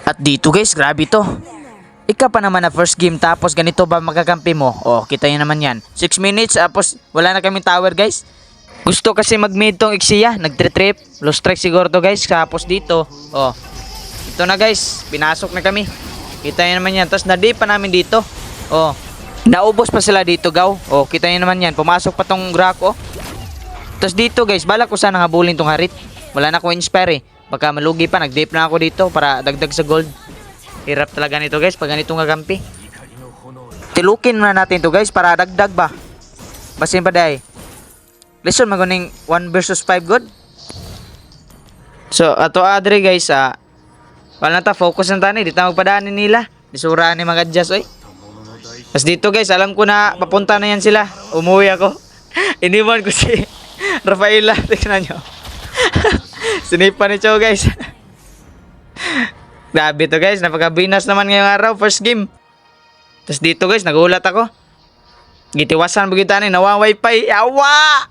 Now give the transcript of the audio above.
At dito guys, grabe to. Ika pa naman na first game tapos ganito ba magakampi mo? Oh, kita nyo naman yan. 6 minutes tapos wala na kaming tower guys. Gusto kasi mag-mid tong Ixia, nagtre-trip. Low strike siguro to guys. Tapos dito, oh. Ito na guys, pinasok na kami. Kita nyo naman yan. Tapos na-day pa namin dito. Oh. Naubos pa sila dito, gaw. Oh, kita nyo naman yan. Pumasok pa tong Graco. Tapos dito guys, balak ko sana habulin tong Harit. Wala na akong inspire eh. Baka malugi pa, nag-dip na ako dito para dagdag sa gold. Hirap talaga nito guys, pag ganito nga kampi. Tilukin muna natin to guys para dagdag ba. Basin pa dahi. Listen, maguning 1 versus 5 good. So, ato adre guys, wala na ta, focus na tani. Di ta magpadaanin nila. Disuraan ni mga adjust, oy. Tapos dito guys, alam ko na papunta na yan sila. Umuwi ako. Iniwan ko si Rafaela. Tignan nyo. Sinipan ni Chow guys. Grabe to guys, napaka-binas naman ngayong araw, first game. Tapos dito guys, nagulat ako. Gitiwasan begitu ni nawa wifi. Awa!